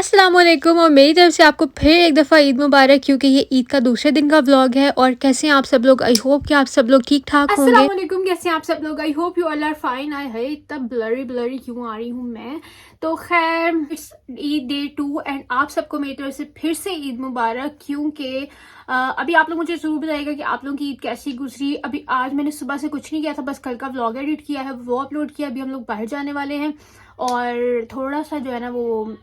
अस्सलाम वालेकुम और मेरी तरफ से आपको फिर एक दफ़ा ईद मुबारक, क्योंकि ये ईद का दूसरे दिन का व्लॉग है। और कैसे हैं आप सब लोग? आई होप कि आप सब लोग ठीक ठाक होंगे। अस्सलाम वालेकुम, कैसे हैं आप सब लोग? I hope you all are fine. आई है इतना ब्लरी ब्लरी क्यों आ रही हूँ मैं? तो खैर इट्स ईद डे 2 एंड आप सबको मेरी तरफ से फिर से ईद मुबारक। क्योंकि अभी आप लोग मुझे ज़रूर बताइएगा कि आप लोगों की ईद कैसी गुजरी। अभी आज मैंने सुबह से कुछ नहीं किया था, बस कल का व्लॉग एडिट किया है, वो अपलोड किया। अभी हम लोग बाहर जाने वाले हैं और थोड़ा सा जो है ना वो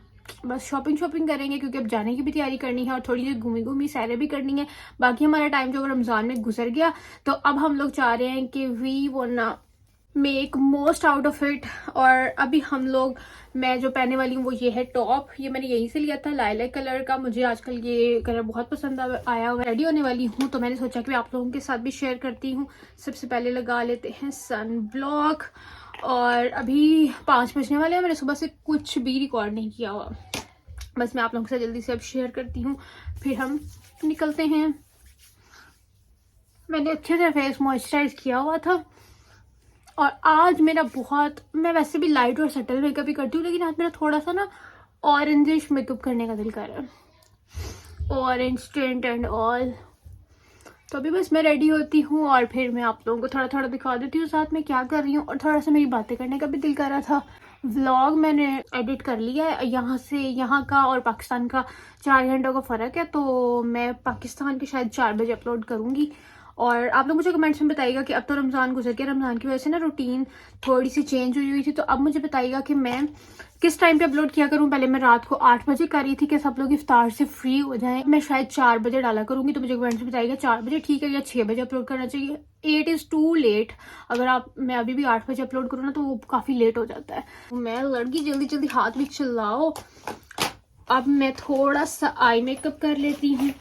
बस शॉपिंग करेंगे, क्योंकि अब जाने की भी तैयारी करनी है और थोड़ी सी घूमी सैरें भी करनी है। बाकी हमारा टाइम जो रमज़ान में गुजर गया, तो अब हम लोग चाह रहे हैं कि we wanna make most out of it. और अभी हम लोग, मैं जो पहनने वाली हूँ वो ये है टॉप। ये मैंने यहीं से लिया था, लाइलैक कलर का। मुझे आजकल ये कलर बहुत पसंद आया हुआ। रेडी होने वाली हूँ तो मैंने सोचा कि आप लोगों के साथ भी शेयर करती हूँ। सबसे पहले लगा लेते हैं सन ब्लॉक। और अभी 5 बजने वाले हैं, मैंने सुबह से कुछ भी रिकॉर्ड नहीं किया हुआ। बस मैं आप लोगों से जल्दी से अब शेयर करती हूँ, फिर हम निकलते हैं। मैंने अच्छे से फेस मॉइस्चराइज किया हुआ था और आज मेरा मैं वैसे भी लाइट और सटल मेकअप ही करती हूँ, लेकिन आज मेरा थोड़ा सा ना ऑरेंजिश मेकअप करने का दिल कर रहा है, ऑरेंज टिंट एंड ऑल। तो अभी बस मैं रेडी होती हूँ और फिर मैं आप लोगों को थोड़ा थोड़ा दिखा देती हूँ साथ में क्या कर रही हूँ। और थोड़ा सा मेरी बातें करने का भी दिल कर रहा था। व्लॉग मैंने एडिट कर लिया है, यहाँ से यहाँ का और पाकिस्तान का 4 घंटों का फ़र्क है, तो मैं पाकिस्तान के शायद 4 बजे अपलोड करूँगी। और आप लोग मुझे कमेंट्स में बताइएगा कि अब तो रमज़ान गुजर गया, रमज़ान की वजह से ना रूटीन थोड़ी सी चेंज हुई थी। तो अब मुझे बताइएगा कि मैं किस टाइम पे अपलोड किया करूँ। पहले मैं रात को 8 बजे कर रही थी कि सब लोग इफ्तार से फ्री हो जाएं। मैं शायद 4 बजे डाला करूँगी, तो मुझे कमेंट्स में बताइएगा 4 बजे ठीक है या 6 बजे अपलोड करना चाहिए। 8 इज़ टू लेट। अगर मैं अभी भी 8 बजे अपलोड करूँ ना तो वो काफ़ी लेट हो जाता है। मैं लड़की, जल्दी जल्दी हाथ भी चलाओ। अब मैं थोड़ा सा आई मेकअप कर लेती हूँ।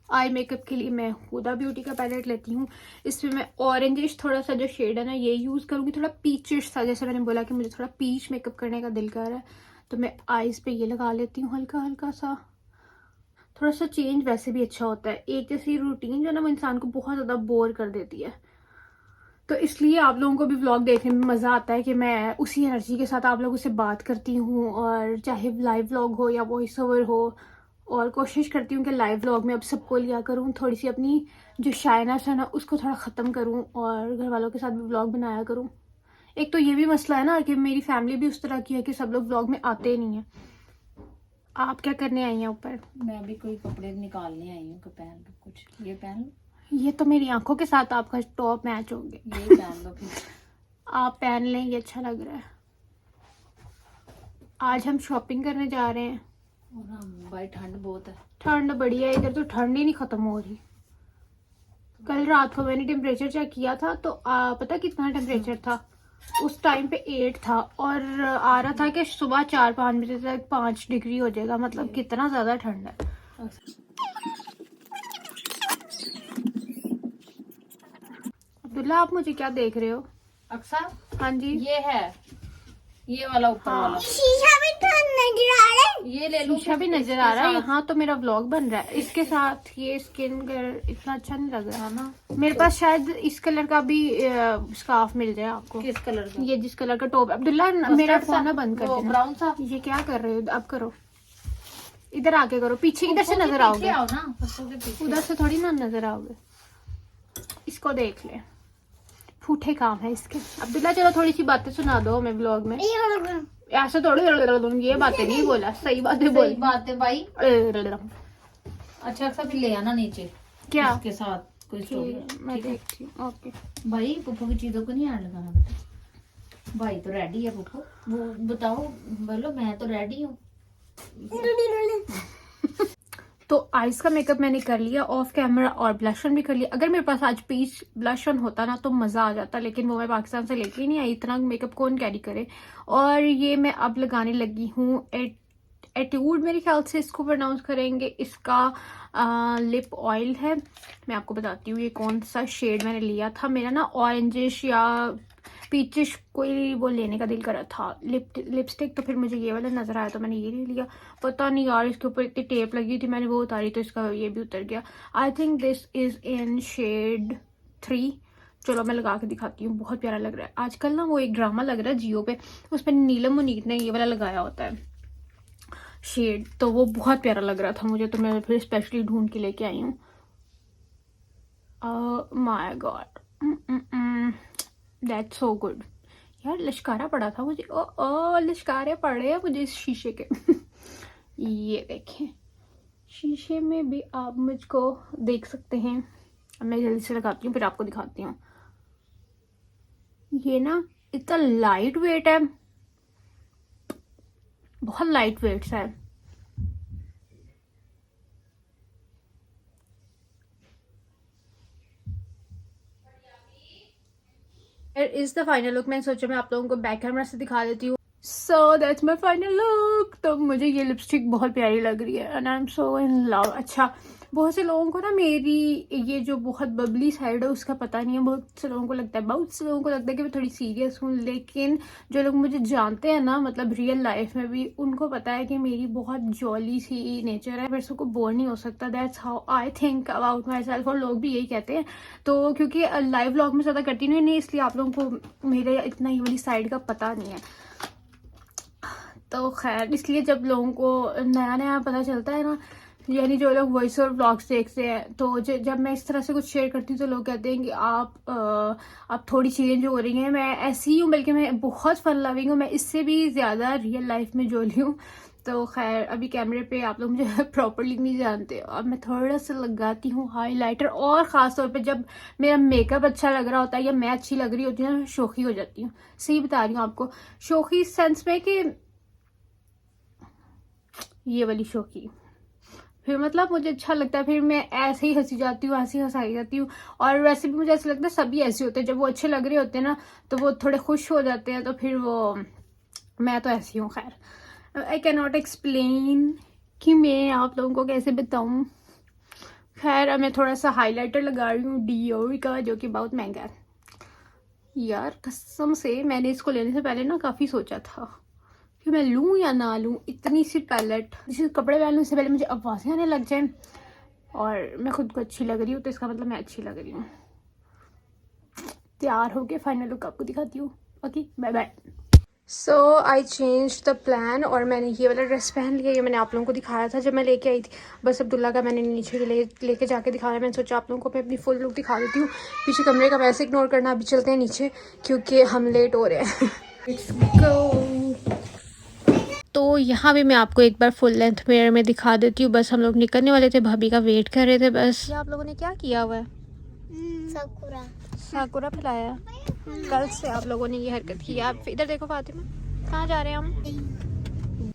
आई मेकअप के लिए मैं हुदा ब्यूटी का पैलेट लेती हूँ। इसमें मैं ऑरेंजिश थोड़ा सा जो शेड है ना ये यूज़ करूँगी, थोड़ा पीचिश सा। जैसे मैंने बोला कि मुझे थोड़ा पीच मेकअप करने का दिल कर रहा है, तो मैं आईज पे ये लगा लेती हूँ हल्का हल्का सा। थोड़ा सा चेंज वैसे भी अच्छा होता है। एक जैसी रूटीन जो ना वो इंसान को बहुत ज़्यादा बोर कर देती है, तो इसलिए आप लोगों को भी व्लॉग देखने में मज़ा आता है कि मैं उसी एनर्जी के साथ आप लोगों से बात करती हूँ। और चाहे लाइव व्लॉग हो या वॉइस ओवर हो, और कोशिश करती हूँ कि लाइव व्लॉग में अब सबको लिया करूँ, थोड़ी सी अपनी जो शाइनेस है ना उसको थोड़ा ख़त्म करूँ और घर वालों के साथ भी व्लॉग बनाया करूँ। एक तो ये भी मसला है ना कि मेरी फैमिली भी उस तरह की है कि सब लोग व्लॉग में आते ही नहीं है। आप क्या करने आई हैं ऊपर? मैं भी कोई कपड़े निकालने आई हूँ कि पहन लो कुछ। ये पहन लो, ये तो मेरी आंखों के साथ आपका टॉप मैच होंगे। ये पहन लो फिर। आप पहन लें, ये अच्छा लग रहा है। आज हम शॉपिंग करने जा रहे हैं। और हम भाई ठंड बहुत है। ठंड बढ़िया है, इधर तो ठंड ही नहीं खत्म हो रही। कल रात को मैंने टेम्परेचर चेक किया था तो पता कितना टेम्परेचर था? उस टाइम पे 8 था और आ रहा था कि सुबह 4-5 बजे तक 5 डिग्री हो जाएगा। मतलब कितना ज्यादा ठंड है। अब्दुल्ला, आप मुझे क्या देख रहे हो? अक्सर हाँ जी, ये है, ये वाला ऊपर हाँ। वाला शीशा भी तो नजर आ रहा है। ये ले लो। शीशा भी नजर आ रहा है। यहाँ तो मेरा व्लॉग बन रहा है। इसके साथ ये स्किन केयर इतना अच्छा नहीं लग रहा ना। मेरे पास शायद इस कलर का भी स्कार्फ मिल जाए आपको। किस कलर का? ये जिस कलर का टॉप। अब्दुल्ला, मेरा फोन ना बंद कर देना। ब्राउन सा। ये क्या कर रहे हो? अब करो, इधर आके करो। पीछे इधर से नजर आओगे, आओ ना, पप्पू के पीछे। उधर से थोड़ी ना नजर आओगे। इसको देख ले, फूटे काम है इसके। अब्दुल्ला चलो थोड़ी सी बातें सुना दो हमें व्लॉग में। ऐसे थोड़ी ये बातें नहीं बोला, सही बातें बोल। सही बात है भाई। अच्छा अक्सर फिर ले आना नीचे क्या इसके साथ कोई स्टोरी। मैं देखती हूँ। ओके भाई पप्पू की चीजों को नहीं ऐड लगाना बेटा। भाई तो रेडी है पप्पू, वो बताओ, बोलो मैं तो रेडी हूँ। तो आइज का मेकअप मैंने कर लिया ऑफ कैमरा और ब्लशन भी कर लिया। अगर मेरे पास आज पीच ब्लशन होता ना तो मज़ा आ जाता, लेकिन वो मैं पाकिस्तान से लेके ही नहीं आई। इतना मेकअप कौन कैरी करे। और ये मैं अब लगाने लगी हूँ एट्यूड, मेरे ख्याल से इसको प्रोनाउंस करेंगे। इसका लिप ऑयल है। मैं आपको बताती हूँ ये कौन सा शेड मैंने लिया था। मेरा ना ऑरेंजिश या पीचिश कोई वो लेने का दिल करा था लिपस्टिक, तो फिर मुझे ये वाला नजर आया तो मैंने ये ले लिया। पता नहीं यार, इसके ऊपर इतनी टेप लगी थी, मैंने वो उतारी तो इसका ये भी उतर गया। I think this is in shade 3। चलो मैं लगा के दिखाती हूँ, बहुत प्यारा लग रहा है। आजकल ना वो एक ड्रामा लग रहा है जियो पे, उस पर नीलम मुनीर ने ये वाला लगाया होता है। शेड, तो वो बहुत प्यारा लग रहा था मुझे, तो मैं फिर स्पेशली ढूंढ के लेके आई हूँ। My God, that's so good. यार लिशकारा पड़ा था मुझे, ओ लिशकारे पड़े हैं मुझे इस शीशे के। ये देखें, शीशे में भी आप मुझको देख सकते हैं। अब मैं जल्दी से लगाती हूँ फिर आपको दिखाती हूँ। ये ना इतना लाइट वेट है, बहुत लाइट वेट सा है। Is the final look. मैंने सोचा मैं आप लोगों को बैक कैमरा से दिखा देती हूँ। So that's my final look. तो मुझे ये लिपस्टिक बहुत प्यारी लग रही है and I am so in love. अच्छा, बहुत से लोगों को ना मेरी ये जो बहुत बबली साइड है उसका पता नहीं है। बहुत से लोगों को लगता है कि मैं थोड़ी सीरियस हूँ, लेकिन जो लोग मुझे जानते हैं ना, मतलब रियल लाइफ में भी, उनको पता है कि मेरी बहुत जॉली सी नेचर है। मेरे को बोर नहीं हो सकता। That's how I think about my self, और लोग भी यही कहते हैं। तो क्योंकि लाइव व्लॉग में ज़्यादा करती नहीं, इसलिए आप लोगों को मेरे इतना ये वाली साइड का पता नहीं है। तो खैर, इसलिए जब लोगों को नया नया पता चलता है ना, यानी जो लोग वॉइस और व्लॉग्स देखते हैं, तो जब मैं इस तरह से कुछ शेयर करती हूँ तो लोग कहते हैं कि आप थोड़ी चेंज हो रही हैं। मैं ऐसी ही हूँ, बल्कि मैं बहुत फन लविंग हूँ। मैं इससे भी ज़्यादा रियल लाइफ में जोली हूँ। तो खैर, अभी कैमरे पे आप लोग मुझे प्रॉपरली नहीं जानते। अब मैं थोड़ा सा लगाती हूँ हाईलाइटर, और ख़ास तौर पे जब मेरा मेकअप अच्छा लग रहा होता है या मैं अच्छी लग रही होती हूँ ना, शौकी हो जाती हूँ। सही बता रही हूँ आपको, शौकी इस सेंस में कि ये वाली शौकी, फिर मतलब मुझे अच्छा लगता है, फिर मैं ऐसे ही हंसी जाती हूँ, ऐसे ही हंसाई जाती हूँ। और वैसे भी मुझे ऐसा लगता है सभी ऐसे होते हैं, जब वो अच्छे लग रहे होते हैं ना तो वो थोड़े खुश हो जाते हैं, तो फिर वो, मैं तो ऐसी हूँ। खैर, आई कैन नॉट एक्सप्लेन कि मैं आप लोगों को कैसे बताऊँ। खैर, अब मैं थोड़ा सा हाईलाइटर लगा रही हूँ डियोर का, जो कि बहुत महंगा है। यार कसम से मैंने इसको लेने से पहले ना काफ़ी सोचा था कि मैं लूँ या ना लूँ। इतनी सी पैलेट, जिसे कपड़े पहनने से पहले मुझे आवाज़ें आने लग जाए, और मैं खुद को अच्छी लग रही हूँ तो इसका मतलब मैं अच्छी लग रही हूँ। तैयार हो गए, फाइनल लुक आपको दिखाती हूँ। Okay, bye bye. So I change the plan, और मैंने ये वाला ड्रेस पहन लिया। ये मैंने आप लोगों को दिखाया था जब मैं लेके आई थी। बस अब्दुल्ला का मैंने नीचे लेके जाके दिखाया। मैंने सोचा आप लोगों को मैं अपनी फुल लुक दिखा देती हूँ। पीछे कमरे का वैसे इग्नोर करना, अभी चलते हैं नीचे क्योंकि हम लेट हो रहे हैं। Let's go. तो यहाँ भी मैं आपको एक बार फुल लेंथ मिरर में दिखा देती हूँ। बस हम लोग निकलने वाले थे, भाभी का वेट कर रहे थे। बस आप लोगों ने क्या किया हुआ है? साकुरा फैलाया। कल से आप लोगों ने ये हरकत की। आप इधर देखो फातिमा, कहाँ जा रहे हैं हम?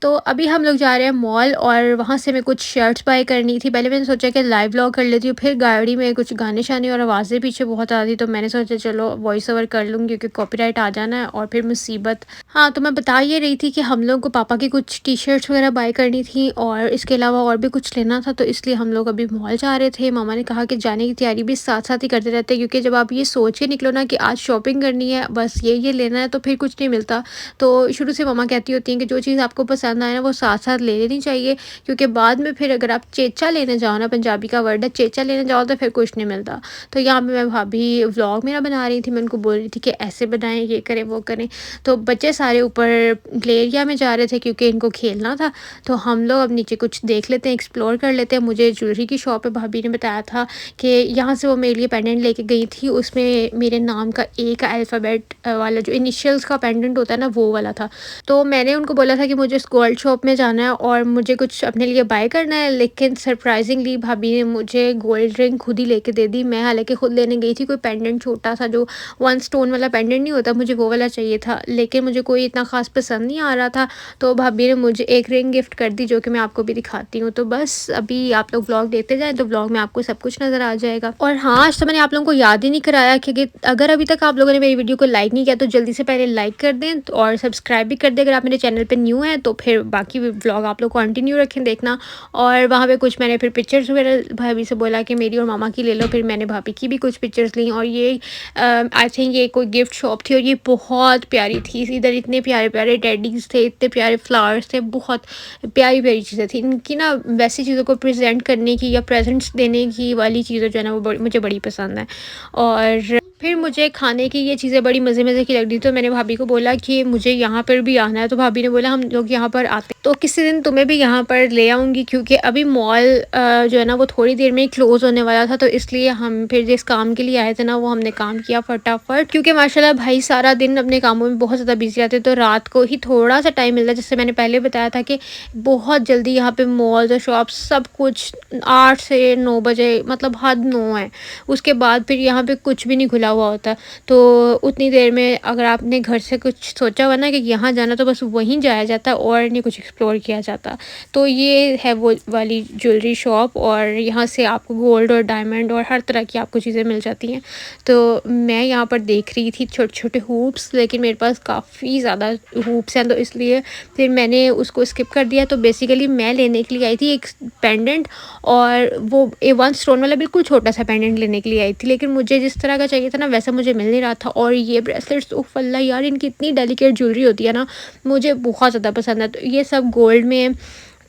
तो अभी हम लोग जा रहे हैं मॉल, और वहाँ से मैं कुछ शर्ट्स बाय करनी थी। पहले मैंने सोचा कि लाइव व्लॉग कर लेती हूँ, फिर गाड़ी में कुछ गाने शाने और आवाज़ें पीछे बहुत आती, तो मैंने सोचा चलो वॉइस ओवर कर लूँगी क्योंकि कॉपीराइट आ जाना है और फिर मुसीबत। हाँ, तो मैं बता ये रही थी कि हम लोग को पापा की कुछ टी शर्ट्स वगैरह बाय करनी थी, और इसके अलावा और भी कुछ लेना था, तो इसलिए हम लोग अभी मॉल जा रहे थे। मामा ने कहा कि जाने की तैयारी भी साथ साथ ही करते रहते हैं, क्योंकि जब आप ये सोच के निकलो ना कि आज शॉपिंग करनी है, बस ये लेना है, तो फिर कुछ नहीं मिलता। तो शुरू से मामा कहती होती हैं कि जो चीज़ आपको पसंद आए ना वो साथ साथ ले लेनी चाहिए, क्योंकि बाद में फिर अगर आप चेचा लेने जाओ ना, पंजाबी का वर्ड है चेचा लेने जाओ, तो फिर कुछ नहीं मिलता। तो यहाँ पे मैं भाभी व्लॉग मेरा बना रही थी, मैं उनको बोल रही थी कि ऐसे बनाएं, ये करें वो करें। तो बच्चे सारे ऊपर प्ले एरिया में जा रहे थे क्योंकि इनको खेलना था। तो हम लोग अब नीचे कुछ देख लेते हैं, एक्सप्लोर कर लेते हैं। मुझे ज्वेलरी की शॉप है, भाभी ने बताया था कि यहाँ से वो मेरे लिए पेंडेंट लेके गई थी, उसमें मेरे नाम का एक अल्फ़ाबेट वाला जो इनिशियल्स का पेंडेंट होता है ना, वो वाला था। तो मैंने उनको बोला था कि मुझे इस गोल्ड शॉप में जाना है और मुझे कुछ अपने लिए बाय करना है, लेकिन सरप्राइजिंगली भाभी ने मुझे गोल्ड रिंग खुद ही लेके दे दी। मैं हालांकि खुद लेने गई थी कोई पेंडेंट छोटा सा, जो 1 स्टोन वाला पेंडेंट नहीं होता, मुझे वो वाला चाहिए था, लेकिन मुझे कोई इतना ख़ास पसंद नहीं आ रहा था। तो भाभी ने मुझे एक रिंग गिफ्ट कर दी, जो कि मैं आपको भी दिखाती हूँ। तो बस अभी आप लोग व्लॉग देखते जाएँ तो व्लॉग में आपको सब कुछ नज़र आ जाएगा। और हाँ, आज तो मैंने आप लोगों को याद ही नहीं कराया कि अगर अभी तक आप लोगों ने मेरी वीडियो को लाइक नहीं किया तो जल्दी से पहले लाइक कर दें और सब्सक्राइब भी कर दें अगर आप मेरे चैनल पे न्यू हैं। तो फिर बाकी व्लॉग आप लोग कंटिन्यू रखें देखना। और वहाँ पे कुछ मैंने फिर पिक्चर्स वगैरह भाभी से बोला कि मेरी और मामा की ले लो, फिर मैंने भाभी की भी कुछ पिक्चर्स ली। और ये आई थिंक ये कोई गिफ्ट शॉप थी और ये बहुत प्यारी थी। इधर इतने प्यारे प्यारे टेडीज़ थे, इतने प्यारे फ्लावर्स थे, बहुत प्यारी प्यारी चीज़ें थी। इनकी ना वैसी चीज़ों को प्रेजेंट करने की या प्रेजेंट्स देने की वाली चीज़ें जो है ना, वो मुझे बड़ी पसंद है। और फिर मुझे खाने की ये चीज़ें बड़ी मज़े की लग रही, तो मैंने भाभी को बोला कि मुझे यहाँ पर भी आना है। तो भाभी ने बोला हम लोग यहाँ पर आते तो किसी दिन तुम्हें भी यहाँ पर ले आऊँगी, क्योंकि अभी मॉल जो है ना वो थोड़ी देर में ही क्लोज़ होने वाला था, तो इसलिए हम फिर जिस काम के लिए आए थे ना वो हमने काम किया फटाफट, क्योंकि माशाल्लाह भाई सारा दिन अपने कामों में बहुत ज़्यादा बिजी रहते, तो रात को ही थोड़ा सा टाइम मिलता है। जैसे मैंने पहले बताया था कि बहुत जल्दी यहाँ पे मॉल्स और शॉप सब कुछ 8 से 9 बजे, मतलब हद 9 है, उसके बाद फिर यहाँ पे कुछ भी नहीं खुला हुआ होता। तो उतनी देर में अगर आपने घर से कुछ सोचा हुआ ना कि यहाँ जाना, तो बस वहीं जाया जाता और नहीं कुछ एक्सप्लोर किया जाता। तो ये है वो वाली ज्वेलरी शॉप, और यहाँ से आपको गोल्ड और डायमंड और हर तरह की आपको चीज़ें मिल जाती हैं। तो मैं यहाँ पर देख रही थी छोटे छोटे हूप्स, लेकिन मेरे पास काफ़ी ज़्यादा हूप्स हैं, तो इसलिए फिर मैंने उसको स्किप कर दिया। तो बेसिकली मैं लेने के लिए आई थी एक पेंडेंट, और वो A1 स्टोन वाला बिल्कुल छोटा सा पेंडेंट लेने के लिए आई थी, लेकिन मुझे जिस तरह का चाहिए था ना वैसा मुझे मिल नहीं रहा था। और ये ब्रेसलेट्स उफ़ अल्लाह यार, इनकी इतनी डेलिकेट ज्वेलरी होती है ना, मुझे बहुत ज़्यादा पसंद है। तो ये सब गोल्ड में है,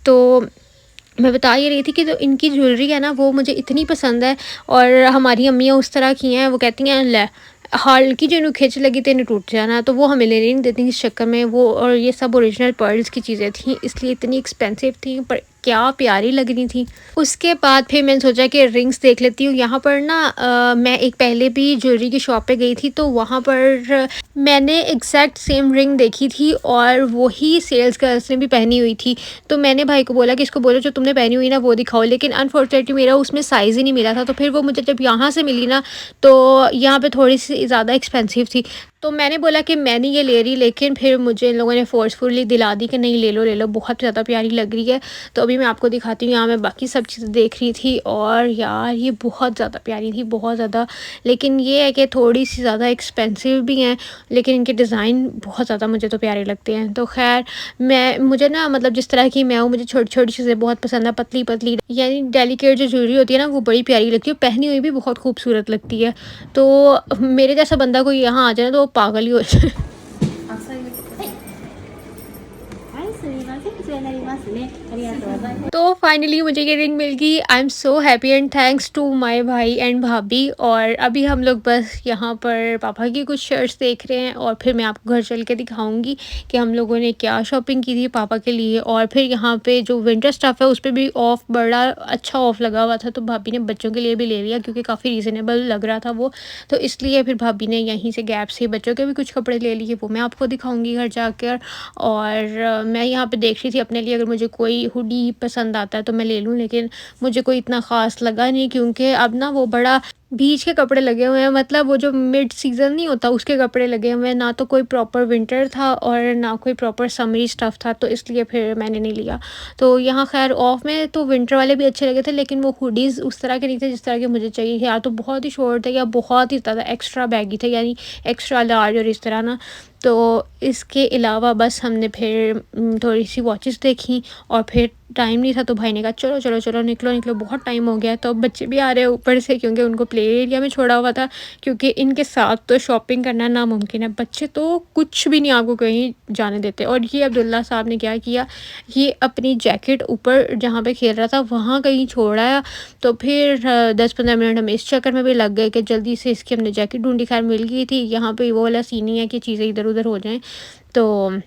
तो मैं बता ये रही थी कि जो इनकी ज्वेलरी है ना वो मुझे इतनी पसंद है, और हमारी अम्मियाँ उस तरह की हैं, वो कहती हैं ले हल्की जो खिंच लगी तो इन्हें टूट जाना, तो वो हमें लेने नहीं देती इस चक्कर में वो। और ये सब ओरिजिनल पर्ल्स की चीज़ें थी, इसलिए इतनी एक्सपेंसिव थी, पर क्या प्यारी लग रही थी। उसके बाद फिर मैंने सोचा कि रिंग्स देख लेती हूँ। यहाँ पर ना मैं एक पहले भी ज्वेलरी की शॉप पे गई थी, तो वहाँ पर मैंने एग्जैक्ट सेम रिंग देखी थी, और वही सेल्स गर्ल्स ने भी पहनी हुई थी। तो मैंने भाई को बोला कि इसको बोलो जो तुमने पहनी हुई ना वो दिखाओ, लेकिन अनफॉर्चुनेटली मेरा उसमें साइज़ ही नहीं मिला था। तो फिर वो मुझे जब यहाँ से मिली ना, तो यहाँ पे थोड़ी सी ज़्यादा एक्सपेंसिव थी, तो मैंने बोला कि मैं नहीं ये ले रही, लेकिन फिर मुझे इन लोगों ने फोर्सफुली दिला दी कि नहीं ले लो, बहुत ज़्यादा प्यारी लग रही है। तो अभी मैं आपको दिखाती हूँ। यहाँ मैं बाकी सब चीज़ें देख रही थी, और यार ये बहुत ज़्यादा प्यारी थी, बहुत ज़्यादा। लेकिन ये है कि थोड़ी सी ज़्यादा एक्सपेंसिव भी हैं, लेकिन इनके डिज़ाइन बहुत ज़्यादा मुझे तो प्यारे लगते हैं। तो खैर मुझे ना मतलब जिस तरह की मैं हूँ, मुझे छोटी छोटी चीज़ें बहुत पसंद है, पतली पतली यानी डेलिकेट जो ज्वेलरी होती है ना वो बड़ी प्यारी लगती है, पहनी हुई भी बहुत खूबसूरत लगती है। तो मेरे जैसा बंदा कोई यहाँ आ जाए तो पागल ही हो जाए। तो फाइनली मुझे ये रिंग मिल गई। I am so happy and thanks to my भाई एंड भाभी। और अभी हम लोग बस यहाँ पर पापा की कुछ शर्ट्स देख रहे हैं, और फिर मैं आपको घर चल के दिखाऊंगी कि हम लोगों ने क्या शॉपिंग की थी पापा के लिए। और फिर यहाँ पे जो विंटर स्टफ़ है उस पर भी ऑफ, बड़ा अच्छा ऑफ लगा हुआ था, तो भाभी ने बच्चों के लिए भी ले लिया क्योंकि काफ़ी रीज़नेबल लग रहा था वो। तो इसलिए फिर भाभी ने यहीं से गैप से बच्चों के भी कुछ कपड़े ले लिए, वो मैं आपको दिखाऊँगी घर जाकर। और मैं यहाँ पर देख रही थी अपने लिए, अगर मुझे कोई हुडी पसंद आता है तो मैं ले लूँ, लेकिन मुझे कोई इतना ख़ास लगा नहीं, क्योंकि अब ना वो बड़ा बीच के कपड़े लगे हुए हैं, मतलब वो जो मिड सीज़न नहीं होता उसके कपड़े लगे हुए हैं, ना तो कोई प्रॉपर विंटर था और ना कोई प्रॉपर समरी स्टफ़ था, तो इसलिए फिर मैंने नहीं लिया। तो यहाँ खैर ऑफ में तो विंटर वाले भी अच्छे लगे थे, लेकिन वो हुडीज़ उस तरह के नहीं थे जिस तरह के मुझे चाहिए, या तो बहुत ही शॉर्ट थे या बहुत ही ज़्यादा एक्स्ट्रा बैगी थे, यानी एक्स्ट्रा लार्ज और इस तरह ना। तो इसके अलावा बस हमने फिर थोड़ी सी वॉचेस देखी, और फिर टाइम नहीं था तो भाई ने कहा चलो चलो चलो निकलो बहुत टाइम हो गया है। तो बच्चे भी आ रहे हैं ऊपर से, क्योंकि उनको प्ले एरिया में छोड़ा हुआ था, क्योंकि इनके साथ तो शॉपिंग करना नामुमकिन है, बच्चे तो कुछ भी नहीं आपको कहीं जाने देते। और ये अब्दुल्ला साहब ने क्या किया, ये अपनी जैकेट ऊपर जहाँ पे खेल रहा था वहाँ कहीं छोड़ आया। तो फिर 10-15 मिनट हमें इस चक्कर में भी लग गए कि जल्दी से इसकी हमने जैकेट ढूंढी, खैर मिल गई थी। यहाँ पे वो वाला सीन नहीं है कि चीज़ें इधर उधर हो जाएं, तो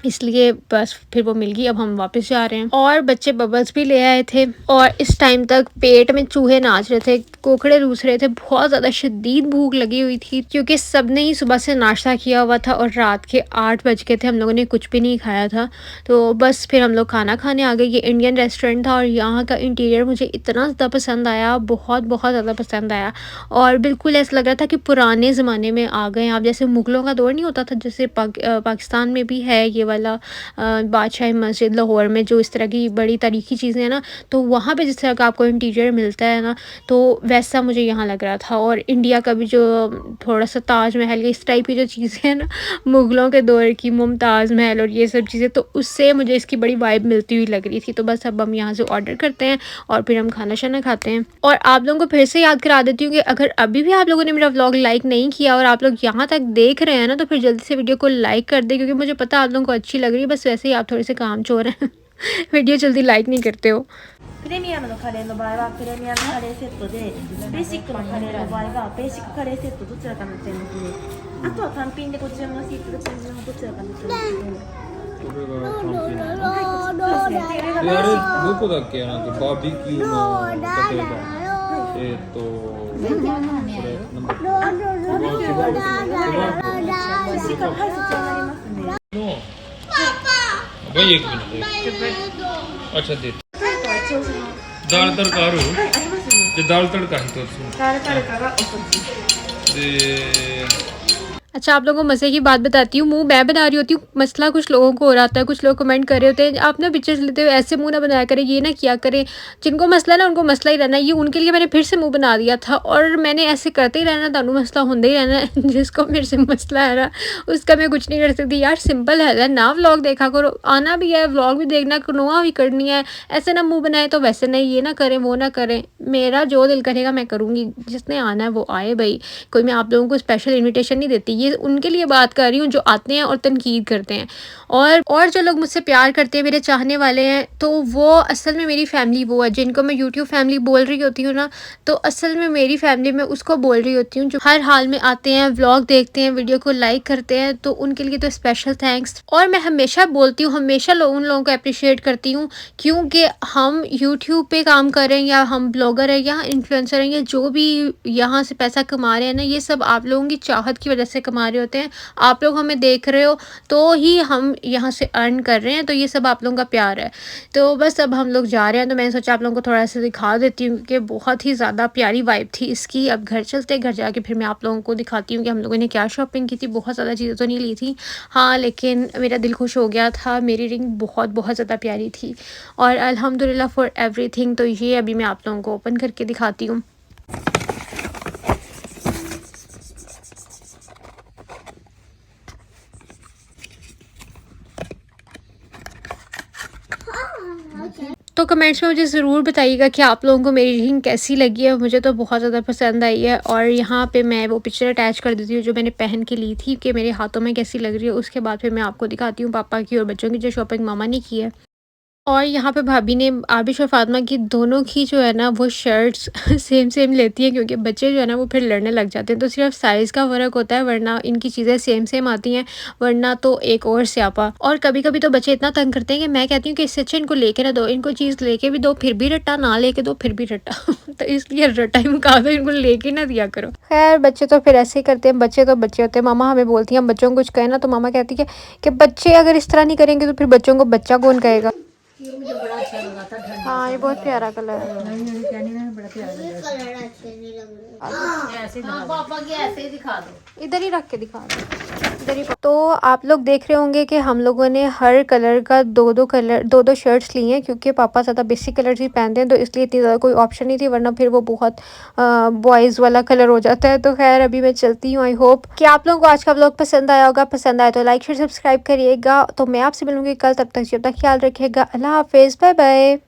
इसलिए बस फिर वो मिल गई। अब हम वापस जा रहे हैं, और बच्चे बबल्स भी ले आए थे, और इस टाइम तक पेट में चूहे नाच रहे थे, कोकड़े रूस रहे थे, बहुत ज़्यादा शदीद भूख लगी हुई थी, क्योंकि सब ने ही सुबह से नाश्ता किया हुआ था और रात के 8 बज गए थे, हम लोगों ने कुछ भी नहीं खाया था। तो बस फिर हम लोग खाना खाने आ गए। ये इंडियन रेस्टोरेंट था, और यहाँ का इंटीरियर मुझे इतना ज़्यादा पसंद आया, बहुत बहुत ज़्यादा पसंद आया, और बिल्कुल ऐसा लग रहा था कि पुराने ज़माने में आ गए आप, जैसे मुग़लों का दौर नहीं होता था, जैसे पाकिस्तान में भी है ये वाला बादशाही मस्जिद लाहौर में, जो इस तरह की बड़ी तारीखी चीज़ें हैं ना, तो वहाँ पे जिस तरह का आपको इंटीरियर मिलता है ना, तो वैसा मुझे यहाँ लग रहा था। और इंडिया का भी जो थोड़ा सा ताजमहल इस टाइप की जो चीज़ें हैं ना, मुग़लों के दौर की मुमताज़ महल और ये सब चीज़ें, तो उससे मुझे इसकी बड़ी वाइब मिलती हुई लग रही थी। तो बस अब हम यहाँ से ऑर्डर करते हैं और फिर हम खाना शाना खाते हैं। और आप लोगों को फिर से याद करा देती हूँ कि अगर अभी भी आप लोगों ने मेरा व्लॉग लाइक नहीं किया और आप लोग यहाँ तक देख रहे हैं ना, तो फिर जल्दी से वीडियो को लाइक कर दें, क्योंकि मुझे पता है आप लोगों को अच्छी लग रही है, बस वैसे ही आप थोड़े से काम चोर हैं वीडियो जल्दी लाइक नहीं करते हो। プレミアムのカレーの場合はプレミアムカレーセットで、ベーシックのカレーの場合はベーシックカレーセットどちらかの点で、あとは単品でご注文していただくのどちらかの点で。これが単品なので、あれどこだっけ、なんかバーベキューの例えばこれなんだっけのभाई एक मिनट अच्छा दे दाल तड़का आ रहा है दाल तड़का ही तो दाल तड़काがおそち दे अच्छा, आप लोगों को मज़े की बात बताती हूँ। मुंह मैं बना रही होती हूँ, मसला कुछ लोगों को हो रहा था। कुछ लोग कमेंट कर रहे होते हैं आप ना पिक्चर्स लेते हुए ऐसे मुंह ना बनाया करें, ये ना किया करें। जिनको मसला है ना उनको मसला ही रहना है। ये उनके लिए मैंने फिर से मुंह बना दिया था और मैंने ऐसे करते ही रहना, तानू मसला होंदे ही रहना है। जिसको मेरे से मसला है ना उसका मैं कुछ नहीं कर सकती यार। सिंपल है ना, व्लॉग देखा करो, आना भी है व्लॉग भी देखना, कनोआ भी करनी है। ऐसे ना मुँह बनाए तो वैसे नहीं, ये ना करें वो ना करें। मेरा जो दिल करेगा मैं करूँगी, जिसने आना है वो आए भाई। कोई मैं आप लोगों को स्पेशल इन्विटेशन नहीं देती, ये उनके लिए बात कर रही हूँ जो आते हैं और तनकीद करते हैं। और जो लोग मुझसे प्यार करते हैं, मेरे चाहने वाले हैं, तो वो असल में मेरी फैमिली वो है। जिनको मैं यूट्यूब फैमिली बोल रही होती हूँ ना, तो असल में मेरी फैमिली में उसको बोल रही होती हूँ जो हर हाल में आते हैं, व्लॉग देखते हैं, वीडियो को लाइक करते हैं। तो उनके लिए तो स्पेशल थैंक्स। और मैं हमेशा बोलती हूँ, हमेशा उन लोगों को अप्रिशिएट करती हूँ, क्योंकि हम यूट्यूब पे काम कर रहे हैं या हम ब्लॉगर हैं या इन्फ्लुएंसर हैं या जो भी यहाँ से पैसा कमा रहे हैं ना, ये सब आप लोगों की चाहत की वजह से कमा रहे होते हैं। आप लोग हमें देख रहे हो तो ही हम यहाँ से अर्न कर रहे हैं, तो ये सब आप लोगों का प्यार है। तो बस अब हम लोग जा रहे हैं, तो मैंने सोचा आप लोगों को थोड़ा सा दिखा देती हूँ कि बहुत ही ज़्यादा प्यारी वाइब थी इसकी। अब घर चलते, घर जाके फिर मैं आप लोगों को दिखाती हूँ कि हम लोगों ने क्या शॉपिंग की थी। बहुत ज़्यादा चीज़ें तो नहीं ली थी हाँ, लेकिन मेरा दिल खुश हो गया था। मेरी रिंग बहुत बहुत ज़्यादा प्यारी थी और अल्हम्दुलिल्लाह फॉर एवरीथिंग। तो ये अभी मैं आप लोगों को ओपन करके दिखाती हूँ। तो कमेंट्स में मुझे ज़रूर बताइएगा कि आप लोगों को मेरी रिंग कैसी लगी है। मुझे तो बहुत ज़्यादा पसंद आई है। और यहाँ पे मैं वो पिक्चर अटैच कर देती हूँ जो मैंने पहन के ली थी कि मेरे हाथों में कैसी लग रही है। उसके बाद फिर मैं आपको दिखाती हूँ पापा की और बच्चों की जो शॉपिंग मामा ने की है। और यहाँ पे भाभी ने आबिश और फातिमा की दोनों की जो है ना वो शर्ट्स सेम लेती हैं, क्योंकि बच्चे जो है ना वो फिर लड़ने लग जाते हैं। तो सिर्फ साइज़ का फ़र्क होता है, वरना इनकी चीज़ें सेम आती हैं, वरना तो एक और स्यापा। और कभी कभी तो बच्चे इतना तंग करते हैं कि मैं कहती हूँ कि इससे अच्छा इनको लेके ना दो, इनको चीज़ लेके भी दो फिर भी रट्टा, ना लेके दो फिर भी रट्टा तो इसलिए रट्टा ही मुका दो, इनको लेके ना दिया करो। खैर बच्चे तो फिर ऐसे ही करते हैं, बच्चे तो बच्चे होते हैं। मामा हमें बोलती हैं हम बच्चों को कुछ कहें ना, तो मामा कहती है कि बच्चे अगर इस तरह नहीं करेंगे तो फिर बच्चों को बच्चा कौन कहेगा। ये मुझे बड़ा अच्छा लगा था ठंडा। हाँ, ये बहुत प्यारा कलर है। कहने में बड़ा प्यारा लगा। कलर अच्छे नहीं लग रहे। ऐसे हाँ पापा के ऐसे ही दिखा दो, इधर ही रख के दिखा दो, इधर ही। तो आप लोग देख रहे होंगे कि हम लोगों ने हर कलर का दो शर्ट्स ली हैं, क्योंकि पापा ज़्यादा बेसिक कलर्स ही पहनते हैं, तो इसलिए इतनी ज़्यादा कोई ऑप्शन नहीं थी, वरना फिर वो बहुत बॉयज़ वाला कलर हो जाता है। तो खैर अभी मैं चलती हूँ। आई होप कि आप लोगों को आज का व्लॉग पसंद आया होगा। पसंद आया तो लाइक शेयर सब्सक्राइब करिएगा। तो मैं आपसे मिलूंगी कल, तब तक ख्याल रखिएगा। अल्लाह हाफिज़, बाय बाय।